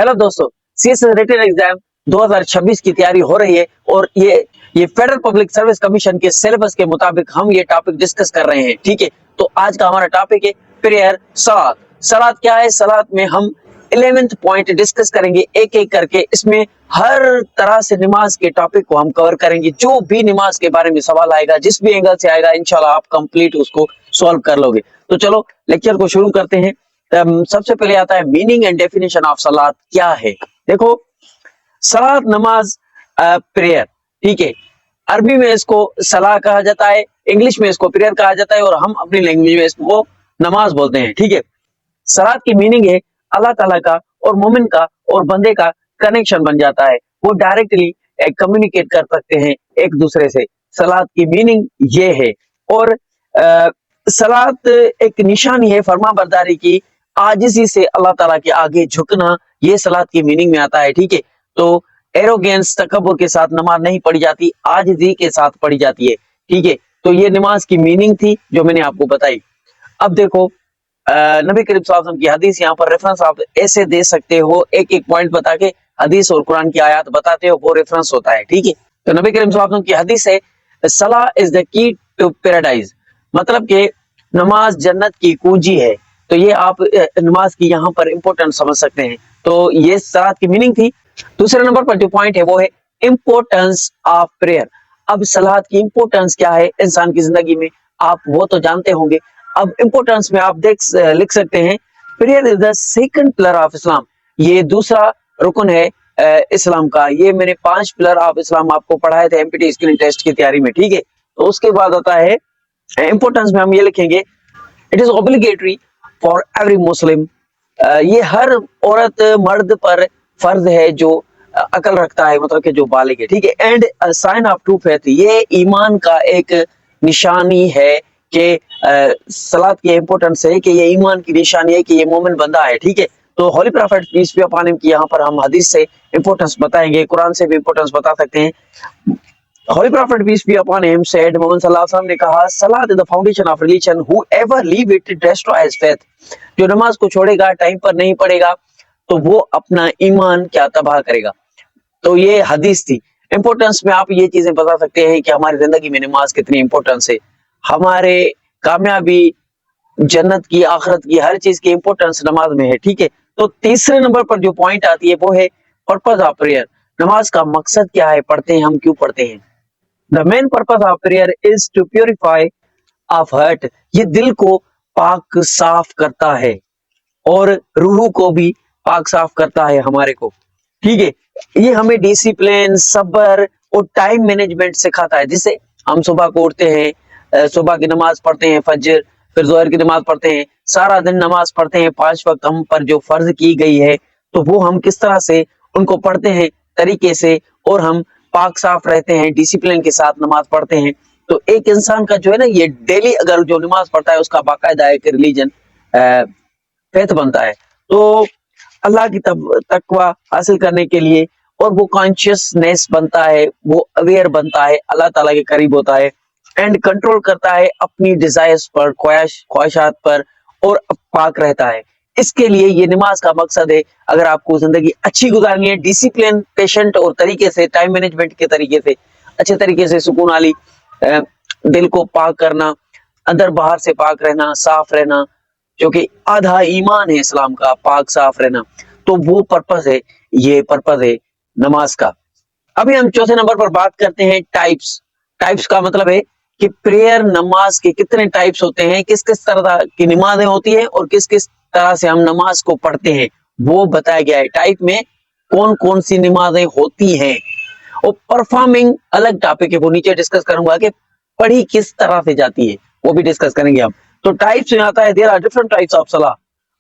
Hello दोस्तों, CSS written exam 2026 की तैयारी हो रही है और ये फेडरल पब्लिक सर्विस कमीशन के सिलेबस के मुताबिक हम ये टॉपिक डिस्कस कर रहे हैं। ठीक है, तो आज का हमारा टॉपिक है प्रेयर सलात। सलात क्या है? सलात में हम 11th पॉइंट डिस्कस करेंगे एक एक करके। इसमें हर तरह से नमाज के टॉपिक को हम कवर करेंगे। जो भी नमाज के बारे में सवाल आएगा, जिस भी एंगल से आएगा, इंशाल्लाह आप कंप्लीट उसको सॉल्व कर लोगे। तो चलो लेक्चर को शुरू करते हैं। सबसे पहले आता है मीनिंग एंड डेफिनेशन ऑफ सलात क्या है। देखो, सलात नमाज, प्रेयर, ठीक है। अरबी में इसको सलाह कहा जाता है, इंग्लिश में इसको प्रेयर कहा जाता है और हम अपनी लैंग्वेज में इसको नमाज बोलते हैं। ठीक है, सलात की मीनिंग है अल्लाह ताला का और मोमिन का और बंदे का कनेक्शन बन जाता है। वो डायरेक्टली कम्युनिकेट कर सकते हैं एक दूसरे से। सलात की मीनिंग ये है। और सलात एक निशानी है फर्मा बरदारी की, आजिज़ी से अल्लाह ताला के आगे झुकना, ये सलात की मीनिंग में आता है। ठीक है, तो एरोगेंस, तकब्बुर के साथ नमाज नहीं पढ़ी जाती, आजिज़ी के साथ पढ़ी जाती है। ठीक है, तो ये नमाज की मीनिंग थी जो मैंने आपको बताई। अब देखो, नबी करीम सल्लल्लाहु अलैहि वसल्लम की हदीस, यहाँ पर रेफरेंस आप ऐसे दे सकते हो, एक एक पॉइंट बता के हदीस और कुरान की आयत बताते हो, वो रेफरेंस होता है। ठीक है, तो नबी करीम सल्लल्लाहु अलैहि वसल्लम की हदीस है, सलाह is the key to paradise, मतलब कि नमाज जन्नत की कुंजी है। तो ये आप नमाज की यहाँ पर इंपॉर्टेंस समझ सकते हैं। तो ये सलात की मीनिंग थी। दूसरे नंबर पर जो पॉइंट है वो है इंपॉर्टेंस ऑफ प्रेयर। अब सलात की इंपॉर्टेंस क्या है इंसान की जिंदगी में, आप वो तो जानते होंगे। अब इंपॉर्टेंस में आप लिख सकते हैं, prayer is the second pillar of Islam. ये दूसरा रुकन है इस्लाम का। ये मैंने 5 पिलर ऑफ इस्लाम आपको पढ़ाए थे एमपीटी स्क्रीनिंग टेस्ट की तैयारी में। ठीक है, तो उसके बाद आता है इंपॉर्टेंस में हम ये लिखेंगे, it is obligatory for every Muslim. ये हर औरत मर्द पर फर्ज है जो अकल रखता है, मतलब कि जो बालिग है। ठीक है, and sign of true faith, ये ईमान का एक निशानी है कि सलात की इंपॉर्टेंस है कि ये ईमान की निशानी है कि ये मोमिन बंदा है। ठीक है, तो holy prophet peace be upon him की यहाँ पर हम हदीस से इंपॉर्टेंस बताएंगे, कुरान से भी इंपॉर्टेंस बता सकते हैं। Holy Prophet peace be upon him said, Mohammad सल्लल्लाहु अलैहि वसल्लम ने कहा, सलात is the foundation of religion, whoever leave it destroys faith। जो नमाज को छोड़ेगा, टाइम पर नहीं पढ़ेगा, तो वो अपना ईमान क्या तबाह करेगा। तो ये हदीस थी। इंपॉर्टेंस में आप ये चीजें बता सकते हैं कि हमारी जिंदगी में नमाज कितनी इंपॉर्टेंस है, हमारे कामयाबी, जन्नत की, आखिरत की, हर चीज की इंपॉर्टेंस नमाज में है। ठीक है, तो तीसरे नंबर पर जो पॉइंट आती है वो है पर्पस ऑफ प्रेयर। नमाज का मकसद क्या है, पढ़ते हैं हम, क्यों पढ़ते हैं। The main purpose of prayer is to purify of heart। ये दिल को पाक साफ करता है और रूह को भी पाक साफ करता है हमारे को। ठीक है, ये हमें डिसिप्लिन, सब्र और टाइम मैनेजमेंट सिखाता है। जिससे हम सुबह को उठते हैं, सुबह की नमाज पढ़ते हैं, फजर, फिर जोहर की नमाज पढ़ते हैं, सारा दिन नमाज पढ़ते हैं, 5 वक्त हम पर जो फर्ज की गई है, तो वो हम किस तरह से उनको पढ़ते हैं तरीके से, और हम पाक साफ रहते हैं, डिसिप्लिन के साथ नमाज पढ़ते हैं। तो एक इंसान का जो है ना, ये डेली अगर जो नमाज पढ़ता है उसका बाकायदा एक रिलीजन, फेथ बनता है। तो अल्लाह की तकवा हासिल करने के लिए, और वो कॉन्शियसनेस बनता है, वो अवेयर बनता है, अल्लाह ताला के करीब होता है, एंड कंट्रोल करता है अपनी डिजायर्स पर, ख्वाहिशात पर, और पाक रहता है। इसके लिए ये नमाज का मकसद है। अगर आपको जिंदगी अच्छी गुजारनी है, डिसिप्लिन, पेशेंट और तरीके से, टाइम मैनेजमेंट के तरीके से, अच्छे तरीके से, सुकून वाली दिल को पाक करना, अंदर बाहर से पाक रहना, साफ रहना, जो कि आधा ईमान है इस्लाम का, पाक साफ रहना, तो वो पर्पस है, ये पर्पस है नमाज का। अभी हम चौथे नंबर पर बात करते हैं टाइप्स। टाइप्स का मतलब है कि प्रेयर, नमाज के कितने टाइप्स होते हैं, किस किस तरह की नमाजें होती है और किस किस तरह से हम नमाज को पढ़ते हैं, वो बताया गया है। टाइप में कौन कौन सी नमाजें होती हैं, और परफॉर्मिंग अलग टॉपिक है, वो नीचे डिस्कस करूंगा कि पढ़ी किस तरह से जाती है, वो भी डिस्कस करेंगे हम। तो टाइप्स में आता है, there are different types of सलाह।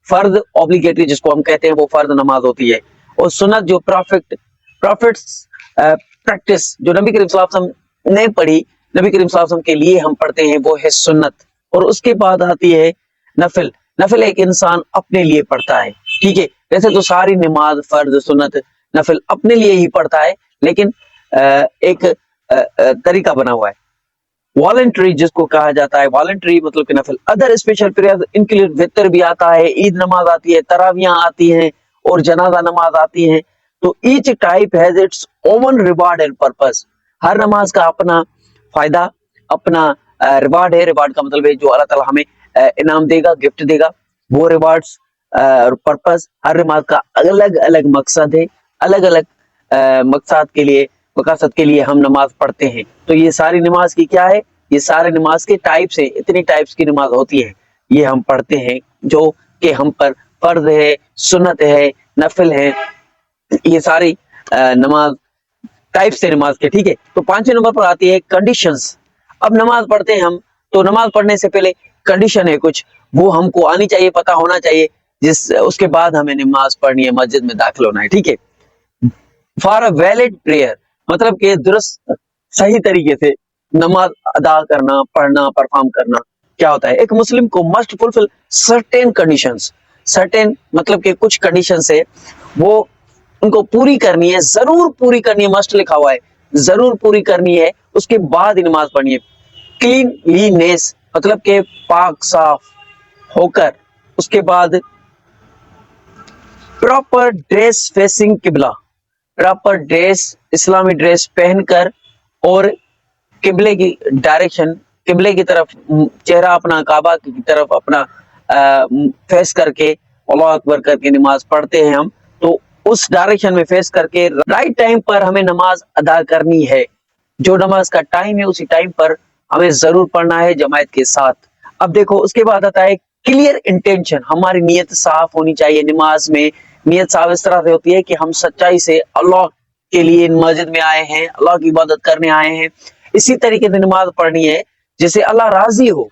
फर्ज, ऑब्लिगेटरी जिसको हम कहते हैं, वो फर्ज नमाज होती है। और सुन्नत, जो प्रॉफिट्स प्रैक्टिस, जो नबी करीम सल्लल्लाहु अलैहि वसल्लम ने पढ़ी, नबी करीम सल्लल्लाहु अलैहि वसल्लम के लिए हम पढ़ते हैं, वो है सुन्नत। और उसके बाद आती है नफिल। नफिल एक इंसान अपने लिए पढ़ता है। ठीक है, वैसे तो सारी नमाज, फर्ज, सुन्नत, नफिल अपने लिए ही पढ़ता है, लेकिन एक तरीका बना हुआ है। वॉलंटरी जिसको कहा जाता है, वॉलंटरी मतलब कि नफिल। अदर स्पेशल प्रेयर इंक्लूड वितर भी आता है, ईद नमाज आती है, तरावियां आती हैं, और जनाजा नमाज आती है। तो each type has its own reward and purpose. हर नमाज का अपना फायदा, अपना रिवार्ड है। रिवार्ड का मतलब है जो अल्लाह ताला हमें इनाम देगा, गिफ्ट देगा, वो रिवार्ड्स। पर्पस, हर नमाज का अलग अलग मकसद है, अलग अलग मकसद के लिए, मकसद के लिए हम नमाज पढ़ते हैं। तो ये सारी नमाज की क्या है, ये सारे नमाज के टाइप्स है, इतनी टाइप्स की नमाज होती है, ये हम पढ़ते हैं, जो कि हम पर फर्ज है, सुन्नत है, नफिल है, ये सारी नमाज टाइप्स है नमाज के, ठीक है। तो 5वें नंबर पर आती है कंडीशंस। अब नमाज पढ़ते हैं हम, तो नमाज पढ़ने से पहले कंडीशन है कुछ, वो हमको आनी चाहिए, पता होना चाहिए, जिस उसके बाद हमें नमाज पढ़नी है, मस्जिद में दाखिल होना है, ठीक है। फॉर अ वैलिड प्रेयर, मतलब कि दुरुस्त सही तरीके से नमाज अदा करना, पढ़ना, परफॉर्म करना, क्या होता है, एक मुस्लिम को must fulfil certain conditions. Certain मतलब कि कुछ कंडीशंस है, वो उनको पूरी करनी है, जरूर पूरी करनी है, मस्ट लिखा हुआ है, जरूर पूरी करनी है, उसके बाद ही नमाज पढ़नी है। क्लीनलीनेस मतलब के पाक साफ होकर, उसके बाद प्रॉपर ड्रेस फेसिंग किबला, प्रॉपर ड्रेस, इस्लामी ड्रेस पहनकर और किबले की डायरेक्शन, किबले की तरफ चेहरा अपना काबा की तरफ अपना फेस करके अल्लाह अकबर करके नमाज पढ़ते हैं हम। तो उस डायरेक्शन में फेस करके राइट टाइम पर हमें नमाज अदा करनी है। जो नमाज का टाइम है उसी टाइम पर हमें जरूर पढ़ना है जमात के साथ। अब देखो उसके बाद आता है क्लियर इंटेंशन, हमारी नीयत साफ होनी चाहिए। नमाज में नीयत साफ इस तरह से होती है कि हम सच्चाई से अल्लाह के लिए मस्जिद में आए हैं, अल्लाह की इबादत करने आए हैं, इसी तरीके से नमाज पढ़नी है जैसे अल्लाह राजी हो।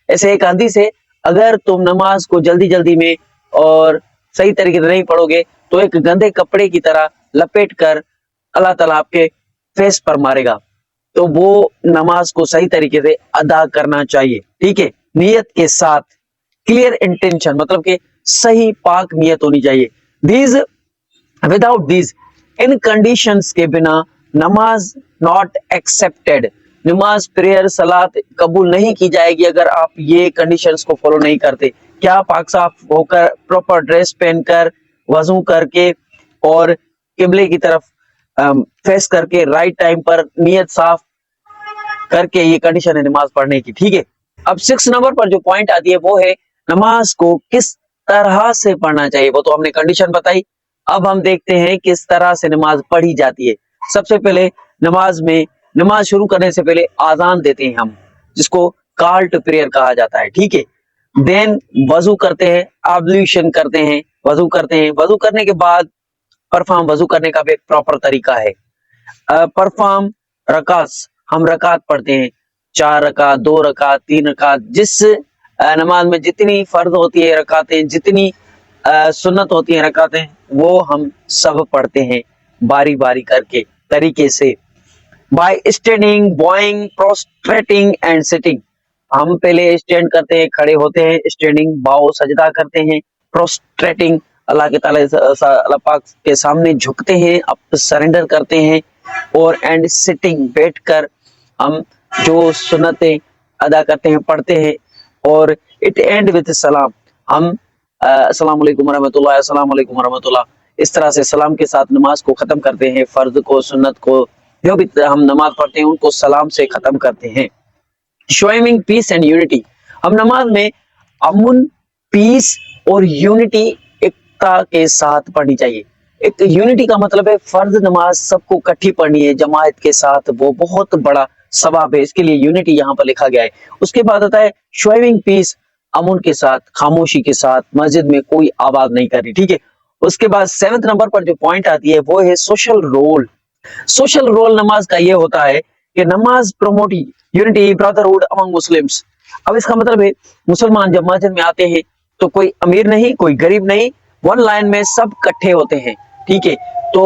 ऐसे एक हदीस है, अगर तुम नमाज को जल्दी जल्दी में और सही तरीके से नहीं पढ़ोगे तो एक गंदे कपड़े की तरह लपेट कर अल्लाह ताला आपके फेस पर मारेगा। तो वो नमाज को सही तरीके से अदा करना चाहिए, ठीक है, नियत के साथ। क्लियर इंटेंशन मतलब कि सही पाक नियत होनी चाहिए। These without these, in conditions के बिना नमाज नॉट एक्सेप्टेड, नमाज प्रेयर सलात कबूल नहीं की जाएगी अगर आप ये कंडीशंस को फॉलो नहीं करते। क्या, पाक साफ होकर, प्रॉपर ड्रेस पहनकर, वजू करके और किबले की तरफ फेस करके, राइट टाइम पर नियत साफ करके, ये कंडीशन है नमाज पढ़ने की, ठीक है। अब 6 नंबर पर जो पॉइंट आती है वो है नमाज को किस तरह से पढ़ना चाहिए। वो तो हमने कंडीशन बताई, अब हम देखते हैं किस तरह से नमाज पढ़ी जाती है। सबसे पहले नमाज में, नमाज शुरू करने से पहले आजान देते हैं हम, जिसको कॉल टू प्रेयर कहा जाता है, ठीक है। देन वजू करते हैं, एब्ल्यूशन करते हैं, वजू करते हैं, वजू करने के बाद परफॉर्म, वजू करने का भी एक प्रॉपर तरीका है। परफॉर्म रकात, हम रकात पढ़ते हैं, 4 रकात, 2 रकात, 3 रकात, जिस नमाज में जितनी फर्ज होती है रकातें, जितनी सुन्नत होती है रकातें, वो हम सब पढ़ते हैं बारी बारी करके तरीके से। By standing, bowing, prostrating and sitting, हम पहले स्टैंड करते हैं, खड़े होते हैं, स्टैंडिंग बाओ सजदा करते हैं, प्रोस्ट्रेटिंग अल्लाह के ताला अल्लाह पाक के सामने झुकते हैं, अब सरेंडर करते हैं, और एंड सिटिंग बैठकर हम जो सुन्नतें अदा करते हैं, पढ़ते हैं। और इट एंड विद सलाम, हम अस्सलाम वालेकुम रहमतुल्लाह, अस्सलाम वालेकुम रहमतुल्लाह, इस तरह से सलाम के साथ नमाज को खत्म करते हैं। फर्ज को, सुन्नत को, जो भी हम नमाज पढ़ते हैं उनको सलाम से खत्म करते हैं। शोइंग पीस एंड यूनिटी, हम नमाज में अमन, पीस और यूनिटी, एकता के साथ पढ़नी चाहिए। एक यूनिटी का मतलब है फर्ज नमाज सबको इकट्ठी पढ़नी है जमात के साथ, वो बहुत बड़ा सवाब है, इसके लिए यूनिटी यहाँ पर लिखा गया है। उसके बाद आता है शोइंग पीस, अमन के साथ, खामोशी के साथ, मस्जिद में कोई आवाज नहीं करनी, ठीक है। उसके बाद 7वें नंबर पर जो पॉइंट आती है वो है सोशल रोल। सोशल रोल नमाज का ये होता है कि नमाज promote unity, brotherhood among Muslims. अब इसका मतलब है मुसलमान जब मस्जिद में आते हैं तो कोई अमीर नहीं, कोई गरीब नहीं, वन लाइन में सब इकट्ठे होते हैं, ठीक है। तो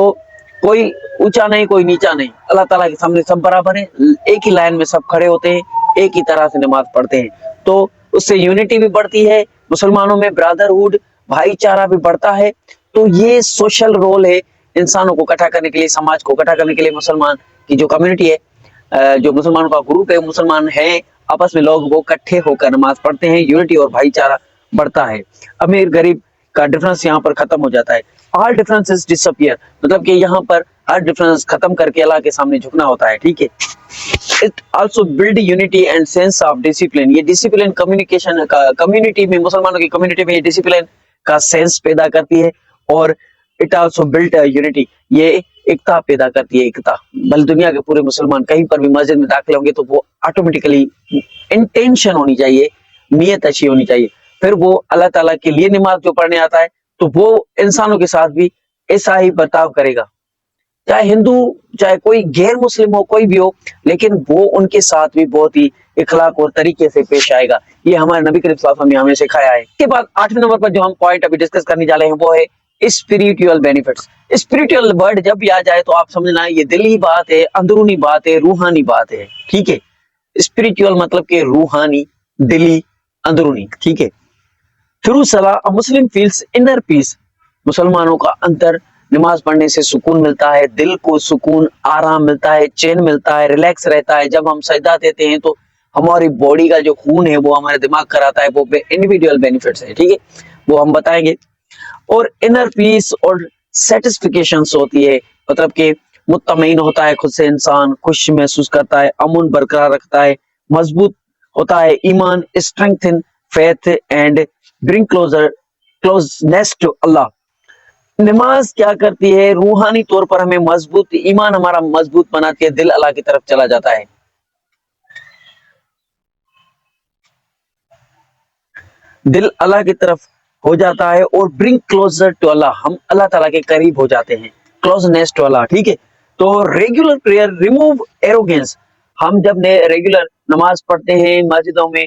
कोई ऊंचा नहीं, कोई नीचा नहीं, अल्लाह ताला के सामने सब बराबर है, एक ही लाइन में सब खड़े होते हैं, एक ही तरह से नमाज पढ़ते हैं। तो उससे यूनिटी भी बढ़ती है, मुसलमानों में ब्रदरहुड, भाईचारा भी बढ़ता है। तो ये सोशल रोल है इंसानों को इकट्ठा करने के लिए, समाज को इकट्ठा करने के लिए। मुसलमान की जो कम्युनिटी है, जो मुसलमानों का ग्रुप है, मुसलमान है आपस में, लोग वो इकट्ठे होकर नमाज पढ़ते हैं, यूनिटी और भाईचारा बढ़ता है। अमीर गरीब का डिफरेंस यहाँ पर खत्म हो जाता है। all differences disappear, मतलब कि यहाँ पर हर डिफरेंस खत्म करके अल्लाह के सामने झुकना होता है, ठीक है। It also build unity and sense of discipline, ये डिसिप्लिन कम्युनिकेशन का कम्युनिटी में, मुसलमानों की कम्युनिटी में ये डिसिप्लिन का सेंस पैदा करती है। और इट आल्सो बिल्ड यूनिटी, ये एकता पैदा करती है, एकता। बल दुनिया के पूरे मुसलमान कहीं पर भी मस्जिद में दाखिल होंगे तो वो ऑटोमेटिकली इंटेंशन होनी चाहिए, नियत अच्छी होनी चाहिए, फिर वो अल्लाह ताला के लिए नमाज जो पढ़ने आता है तो वो इंसानों के साथ भी ऐसा ही बर्ताव करेगा, चाहे हिंदू चाहे कोई गैर मुस्लिम हो, कोई भी हो, लेकिन वो उनके साथ भी बहुत ही इखलाक और तरीके से पेश आएगा। ये हमारे नबी करीम सल्लल्लाहु अलैहि वसल्लम ने हमें सिखाया है। इसके बाद 8वें नंबर पर जो हम पॉइंट अभी डिस्कस करने जा रहे हैं वो है स्पिरिचुअल बेनिफिट्स। स्पिरिचुअल वर्ड जब भी आ जाए तो आप समझना ये दिली बात है, अंदरूनी बात है, रूहानी बात है, ठीक है। स्पिरिचुअल मतलब कि रूहानी, दिली, अंदरूनी, ठीक है। थ्रू सलाह अ मुस्लिम फील्स इनर पीस, मुसलमानों का अंतर नमाज पढ़ने से सुकून मिलता है, दिल को सुकून, आराम मिलता है, चैन मिलता है, रिलैक्स रहता है। जब हम सजदा देते हैं तो हमारी बॉडी का जो खून है वो हमारे दिमाग कराता है, वो इंडिविजुअल बेनिफिट्स है, ठीक है, वो हम बताएंगे। और इनर पीस और सेटिस्फिकेशन होती है, मतलब कि मुत्तमईन होता है खुद से, इंसान खुश महसूस करता है, अमन बरकरार रखता है, मजबूत होता है ईमान, strengthen faith and bring closeness to Allah. नमाज क्या करती है, रूहानी तौर पर हमें मजबूत, ईमान हमारा मजबूत बनाती है, दिल अल्लाह की तरफ चला जाता है, दिल अल्लाह की तरफ हो जाता है। और ब्रिंग क्लोजर टू अल्लाह, हम अल्लाह ताला के करीब हो जाते हैं, क्लोजनेस टू अल्लाह, ठीक है। तो रेगुलर प्रेयर रिमूव एरोगेंस, हम जब रेगुलर नमाज पढ़ते हैं मस्जिदों में,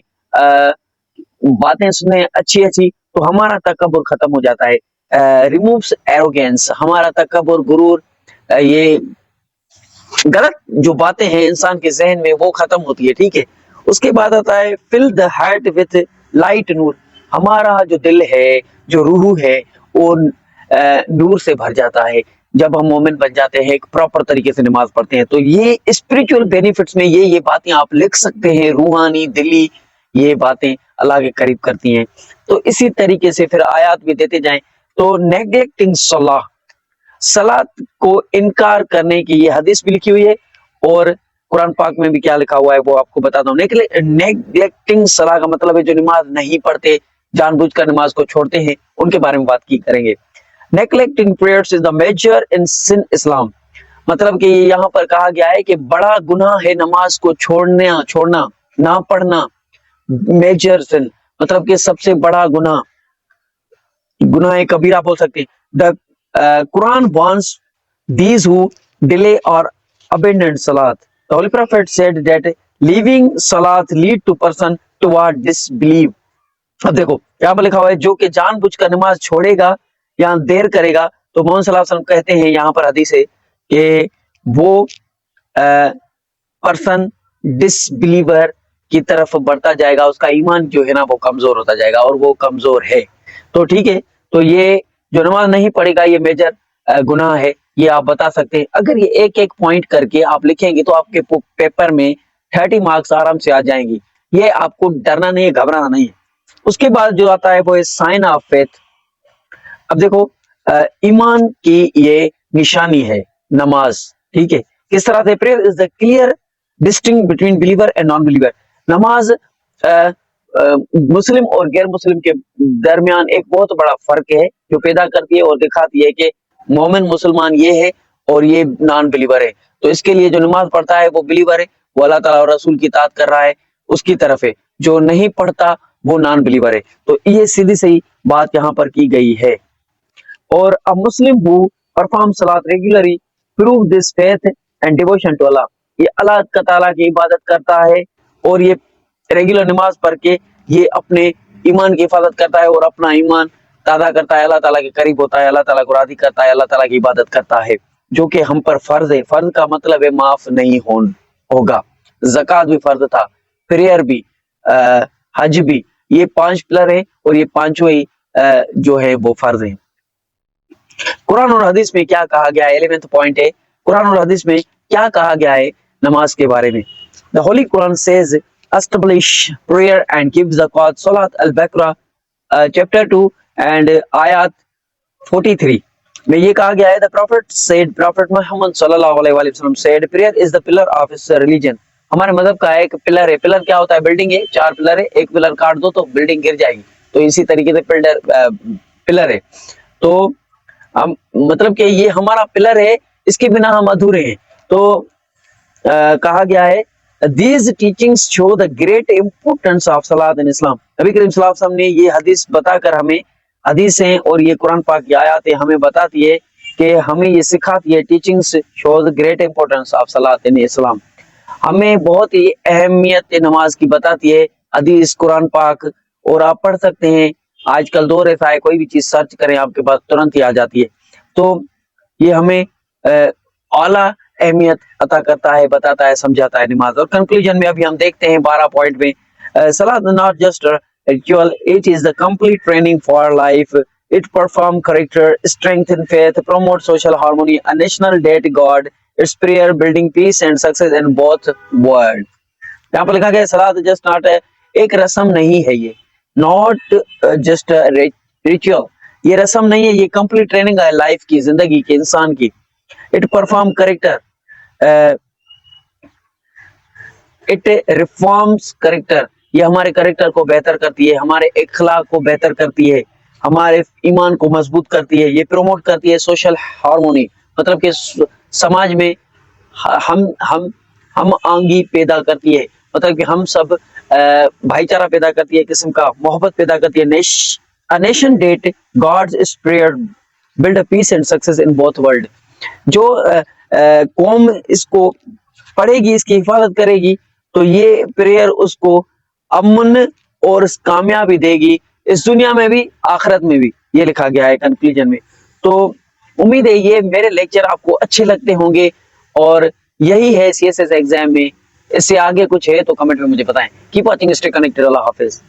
बातें सुने अच्छी अच्छी, तो हमारा तकब्बुर खत्म हो जाता है। रिमूव्स एरोगेंस, हमारा तकब्बुर, गुरूर, ये गलत जो बातें हैं इंसान के जहन में वो खत्म होती है, ठीक है। उसके बाद आता है fill the heart with light नूर, हमारा जो दिल है, जो रूह है, वो नूर से भर जाता है जब हम मोमिन बन जाते हैं, एक प्रॉपर तरीके से नमाज पढ़ते हैं। तो ये स्पिरिचुअल बेनिफिट्स में ये बातें आप लिख सकते हैं, रूहानी, दिली, ये बातें अल्लाह के करीब करती हैं। तो इसी तरीके से फिर आयात भी देते जाएं। तो नेग्लेक्टिंग सलाह, सलात को इनकार करने की ये हदीस भी लिखी हुई है, और कुरान पाक में भी क्या लिखा हुआ है वो आपको बताता हूँ। नेग्लेक्टिंग सलाह का मतलब है जो नमाज नहीं पढ़ते, जानबूझकर नमाज को छोड़ते हैं, उनके बारे में बात की करेंगे। Neglecting prayers is the major in sin Islam, मतलब कि यहाँ पर कहा गया है कि बड़ा गुनाह है नमाज को छोड़ना, ना पढ़ना। मेजर सिन मतलब कि सबसे बड़ा गुनाह, गुनाह कबीरा बोल सकते हैं। The Quran warns these who delay or abandon salat. The Holy Prophet said that leaving salat lead to person toward disbelief. अब देखो यहाँ पर लिखा हुआ है जो कि जानबूझकर नमाज छोड़ेगा या देर करेगा, तो मोहम्मद सल्लल्लाहु अलैहि वसल्लम कहते हैं, यहाँ पर हदीस है कि वो पर्सन डिसबिलीवर की तरफ बढ़ता जाएगा, उसका ईमान जो है ना वो कमजोर होता जाएगा, और वो कमजोर है। तो ठीक है, तो ये जो नमाज नहीं पढ़ेगा ये मेजर गुनाह है, ये आप बता सकते हैं। अगर ये एक एक पॉइंट करके आप लिखेंगे तो आपके पेपर में 30 मार्क्स आराम से आ जाएंगी, ये आपको डरना नहीं है, घबराना नहीं है। उसके बाद जो आता है वो है साइन ऑफ फेथ। अब देखो ईमान की ये निशानी है नमाज, ठीक है। किस तरह से? Prayer is the clear distinct between believer and non believer, नमाज मुस्लिम और गैर मुस्लिम के दरमियान एक बहुत बड़ा फर्क है जो पैदा करती है और दिखाती है कि मोमिन मुसलमान ये है और ये नॉन बिलीवर है। तो इसके लिए जो नमाज पढ़ता है वो बिलीवर है, वो अल्लाह ताला और रसूल की इताअत कर रहा है, उसकी तरफ है। जो नहीं पढ़ता वो नॉन बिलीवर है। तो ये सीधी सही बात यहाँ पर की गई है। और a Muslim who perform salat regularly prove this faith and devotion to Allah, ये अल्लाह ताला की इबादत करता है और ये रेगुलर नमाज पढ़ के ये अपने ईमान की हिफाजत करता है और अपना ईमान ताज़ा करता है, अल्लाह ताला के करीब होता है, अल्लाह ताला को राज़ी करता है, अल्लाह ताला की इबादत करता है, जो कि हम पर फर्ज है। फर्ज का मतलब है माफ नहीं होगा। ज़कात भी फर्ज था, प्रेयर भी, हज भी, ये 5 पिलर है और ये पांचों ही जो है वो फर्ज है। कुरान और हदीस में क्या कहा गया है? 11th पॉइंट है, कुरान और हदीस में क्या कहा गया है नमाज के बारे में। The Holi Quran says establish prayer and give zakat, Salat al-Baqarah chapter 2 and ayat 43। میں یہ کہا گیا ہے the prophet said, prophet محمد صلی اللہ علیہ وآلہ وسلم said, prayer is the pillar of his religion. ہمارے مذہب کا ایک پلر ہے. پلر کیا ہوتا ہے؟ بلڈنگ ہے, 4 پلر ہے, ایک پلر کاٹ دو تو بلڈنگ گر جائے گی. تو اسی طریقے سے پلر ہے. تو مطلب کہ یہ ہمارا پلر ہے, اس کے بنا ہم ادھورے ہیں. تو کہا گیا ہے these teachings show the great importance of salat in Islam. نبی کریم صلی اللہ علیہ وسلم نے یہ حدیث بتا کر ہمیں, حدیثیں اور یہ قرآن پاک کی آیاتیں ہمیں بتاتی ہے کہ ہمیں یہ سکھاتی ہے. Teachings shows the great importance of salat in Islam. ہمیں بہت ہی اہمیت نماز کی بتاتی ہے حدیث, قرآن پاک. اور آپ پڑھ سکتے ہیں, آج کل دور ایسا ہے کوئی بھی چیز سرچ کریں آپ کے پاس ترنت ہی آ جاتی ہے. تو یہ ہمیں اعلیٰ اہمیت عطا کرتا ہے, بتاتا ہے, سمجھاتا ہے نماز. اور کنکلوژن میں ابھی ہم دیکھتے ہیں 12 پوائنٹ میں, salat is not just a ritual, it is the complete training for life. It perform character, strengthen faith, promote social harmony, a national debt God, its prayer building peace and success in both world. یہاں پر لکھا گیا salat just not ایک رسم نہیں ہے, یہ not just a ritual, یہ رسم نہیں ہے, یہ complete training ہے لائف کی, زندگی کی, انسان کی. It perform character, it reforms character, یہ ہمارے کریکٹر کو بہتر کرتی ہے, ہمارے اخلاق کو بہتر کرتی ہے, ہمارے ایمان کو مضبوط کرتی ہے. یہ پروموٹ کرتی ہے سوشل ہارمونی, مطلب کہ سماج میں ہم آنگی پیدا کرتی ہے, مطلب کہ ہم سب بھائی چارہ پیدا کرتی ہے, قسم کا محبت پیدا کرتی ہے. Nation that guards its prayer build peace and success in both world. جو قوم اس کو پڑھے گی, اس کی حفاظت کرے گی, تو یہ پریئر اس کو امن اور کامیابی دے گی, اس دنیا میں بھی آخرت میں بھی. یہ لکھا گیا ہے کنکلوژن میں. تو امید ہے یہ میرے لیکچر آپ کو اچھے لگتے ہوں گے, اور یہی ہے CSS ایگزام میں. اس سے آگے کچھ ہے تو کمنٹ میں مجھے بتائیں. Keep watching, stay connected. اللہ حافظ.